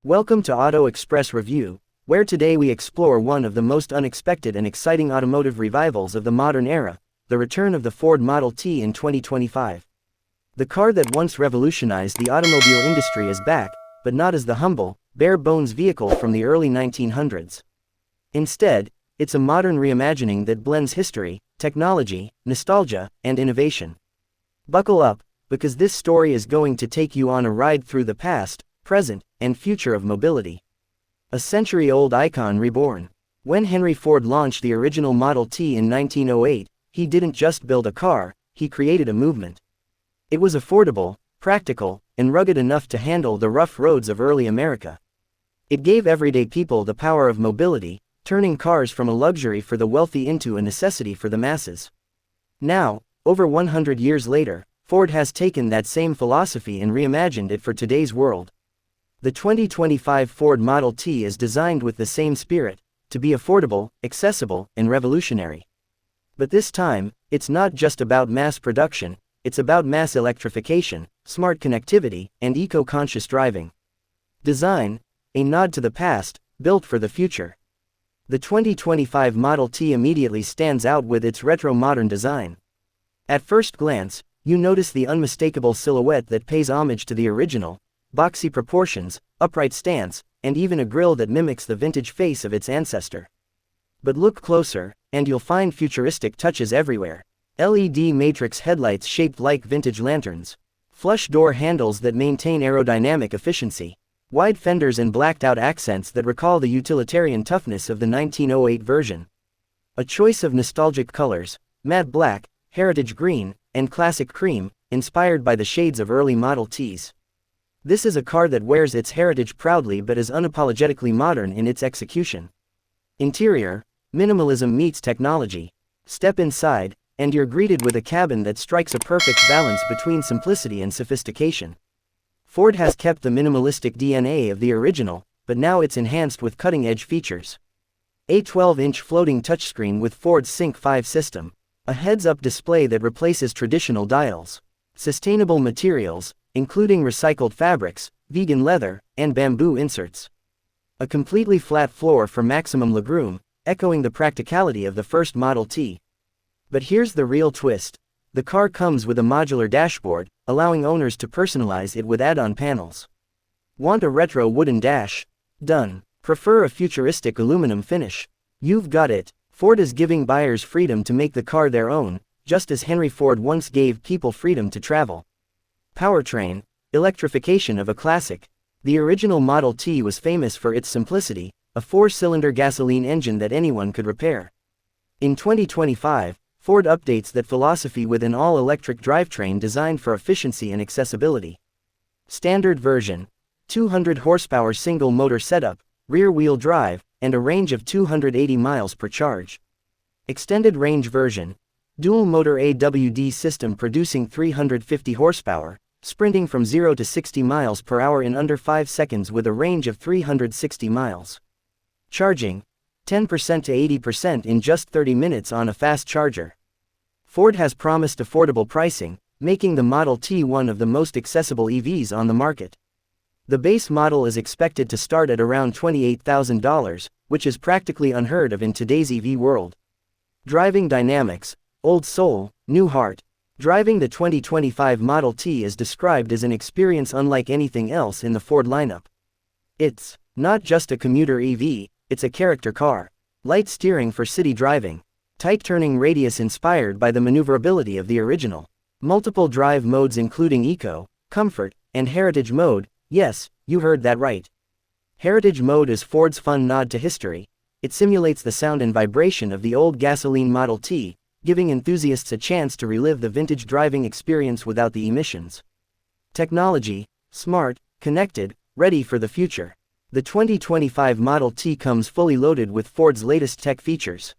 Welcome to Auto Express Review, where today we explore one of the most unexpected and exciting automotive revivals of the modern era, the return of the Ford Model T in 2025. The car that once revolutionized the automobile industry is back, but not as the humble, bare-bones vehicle from the early 1900s. Instead, it's a modern reimagining that blends history, technology, nostalgia, and innovation. Buckle up, because this story is going to take you on a ride through the past, present, and future of mobility. A century-old icon reborn. When Henry Ford launched the original Model T in 1908, he didn't just build a car, he created a movement. It was affordable, practical, and rugged enough to handle the rough roads of early America. It gave everyday people the power of mobility, turning cars from a luxury for the wealthy into a necessity for the masses. Now, over 100 years later, Ford has taken that same philosophy and reimagined it for today's world. The 2025 Ford Model T is designed with the same spirit, to be affordable, accessible, and revolutionary. But this time, it's not just about mass production, it's about mass electrification, smart connectivity, and eco-conscious driving. Design, a nod to the past, built for the future. The 2025 Model T immediately stands out with its retro-modern design. At first glance, you notice the unmistakable silhouette that pays homage to the original, boxy proportions, upright stance, and even a grille that mimics the vintage face of its ancestor. But look closer, and you'll find futuristic touches everywhere. LED matrix headlights shaped like vintage lanterns. Flush door handles that maintain aerodynamic efficiency. Wide fenders and blacked-out accents that recall the utilitarian toughness of the 1908 version. A choice of nostalgic colors, matte black, heritage green, and classic cream, inspired by the shades of early Model Ts. This is a car that wears its heritage proudly but is unapologetically modern in its execution. Interior, minimalism meets technology. Step inside, and you're greeted with a cabin that strikes a perfect balance between simplicity and sophistication. Ford has kept the minimalistic DNA of the original, but now it's enhanced with cutting-edge features. A 12-inch floating touchscreen with Ford's Sync 5 system. A heads-up display that replaces traditional dials. Sustainable materials, including recycled fabrics, vegan leather, and bamboo inserts. A completely flat floor for maximum legroom, echoing the practicality of the first Model T. But here's the real twist. The car comes with a modular dashboard, allowing owners to personalize it with add-on panels. Want a retro wooden dash? Done. Prefer a futuristic aluminum finish? You've got it. Ford is giving buyers freedom to make the car their own, just as Henry Ford once gave people freedom to travel. Powertrain, electrification of a classic. The original Model T was famous for its simplicity, a 4-cylinder gasoline engine that anyone could repair. In 2025, Ford updates that philosophy with an all-electric drivetrain designed for efficiency and accessibility. Standard version, 200 horsepower single-motor setup, rear-wheel drive, and a range of 280 miles per charge. Extended range version, dual-motor AWD system producing 350 horsepower, sprinting from 0 to 60 miles per hour in under 5 seconds with a range of 360 miles. Charging, 10% to 80% in just 30 minutes on a fast charger. Ford has promised affordable pricing, making the Model T one of the most accessible EVs on the market. The base model is expected to start at around $28,000, which is practically unheard of in today's EV world. Driving dynamics, old soul, new heart. Driving the 2025 Model T is described as an experience unlike anything else in the Ford lineup. It's not just a commuter EV, it's a character car. Light steering for city driving. Tight turning radius inspired by the maneuverability of the original. Multiple drive modes including Eco, Comfort, and Heritage mode. Yes, you heard that right. Heritage mode is Ford's fun nod to history. It simulates the sound and vibration of the old gasoline Model T, giving enthusiasts a chance to relive the vintage driving experience without the emissions. Technology, smart, connected, ready for the future. The 2025 Model T comes fully loaded with Ford's latest tech features.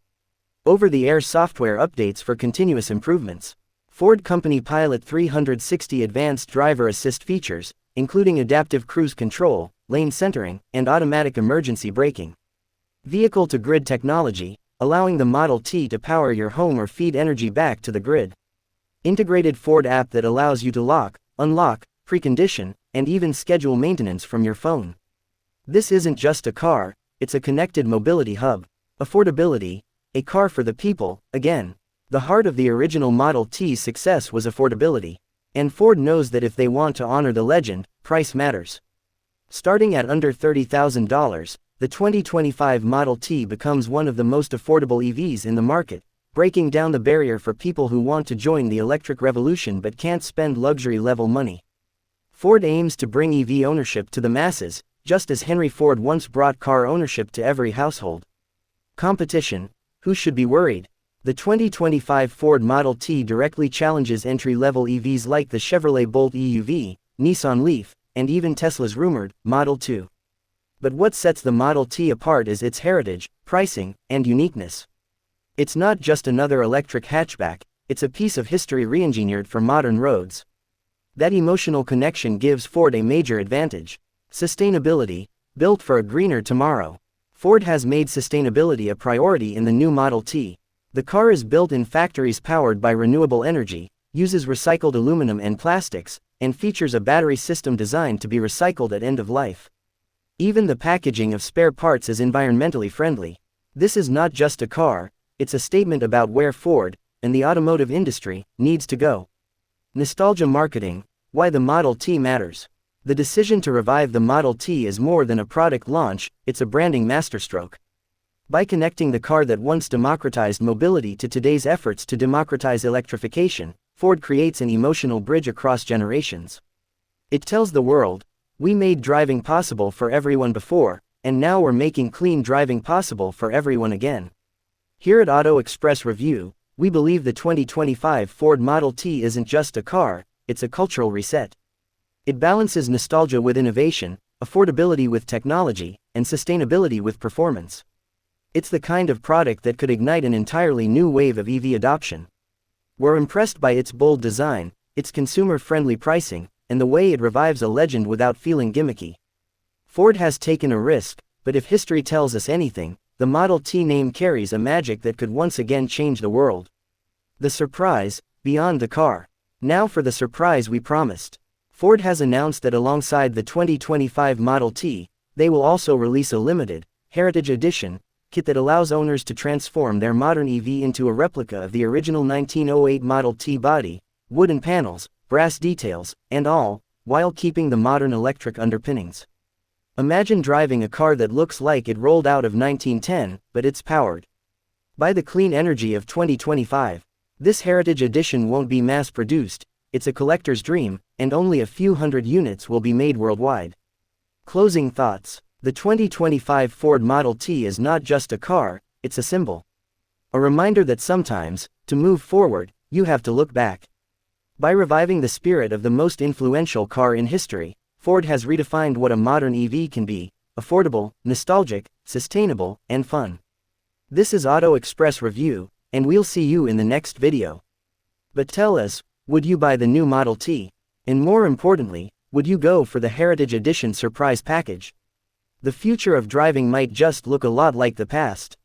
Over-the-air software updates for continuous improvements. Ford Company Pilot 360 advanced driver assist features, including adaptive cruise control, lane centering, and automatic emergency braking. Vehicle-to-grid technology, allowing the Model T to power your home or feed energy back to the grid. Integrated Ford app that allows you to lock, unlock, precondition, and even schedule maintenance from your phone. This isn't just a car, it's a connected mobility hub. Affordability, a car for the people, again. The heart of the original Model T's success was affordability. And Ford knows that if they want to honor the legend, price matters. Starting at under $30,000, the 2025 Model T becomes one of the most affordable EVs in the market, breaking down the barrier for people who want to join the electric revolution but can't spend luxury-level money. Ford aims to bring EV ownership to the masses, just as Henry Ford once brought car ownership to every household. Competition, who should be worried? The 2025 Ford Model T directly challenges entry-level EVs like the Chevrolet Bolt EUV, Nissan Leaf, and even Tesla's rumored Model 2. But what sets the Model T apart is its heritage, pricing, and uniqueness. It's not just another electric hatchback, it's a piece of history re-engineered for modern roads. That emotional connection gives Ford a major advantage. Sustainability, built for a greener tomorrow. Ford has made sustainability a priority in the new Model T. The car is built in factories powered by renewable energy, uses recycled aluminum and plastics, and features a battery system designed to be recycled at end of life. Even the packaging of spare parts is environmentally friendly. This is not just a car, it's a statement about where Ford, and the automotive industry, needs to go. Nostalgia marketing, why the Model T matters. The decision to revive the Model T is more than a product launch, it's a branding masterstroke. By connecting the car that once democratized mobility to today's efforts to democratize electrification, Ford creates an emotional bridge across generations. It tells the world, we made driving possible for everyone before, and now we're making clean driving possible for everyone again. Here at Auto Express Review, we believe the 2025 Ford Model T isn't just a car, it's a cultural reset. It balances nostalgia with innovation, affordability with technology, and sustainability with performance. It's the kind of product that could ignite an entirely new wave of EV adoption. We're impressed by its bold design, its consumer-friendly pricing, and the way it revives a legend without feeling gimmicky. Ford has taken a risk, but if history tells us anything, the Model T name carries a magic that could once again change the world. The surprise, beyond the car. Now for the surprise we promised. Ford has announced that alongside the 2025 Model T, they will also release a limited, Heritage Edition, kit that allows owners to transform their modern EV into a replica of the original 1908 Model T body, wooden panels, brass details, and all, while keeping the modern electric underpinnings. Imagine driving a car that looks like it rolled out of 1910, but it's powered by the clean energy of 2025. This Heritage Edition won't be mass-produced, it's a collector's dream, and only a few hundred units will be made worldwide. Closing thoughts. The 2025 Ford Model T is not just a car, it's a symbol. A reminder that sometimes, to move forward, you have to look back. By reviving the spirit of the most influential car in history, Ford has redefined what a modern EV can be: affordable, nostalgic, sustainable, and fun. This is Auto Express Review, and we'll see you in the next video. But tell us, would you buy the new Model T? And more importantly, would you go for the Heritage Edition surprise package? The future of driving might just look a lot like the past.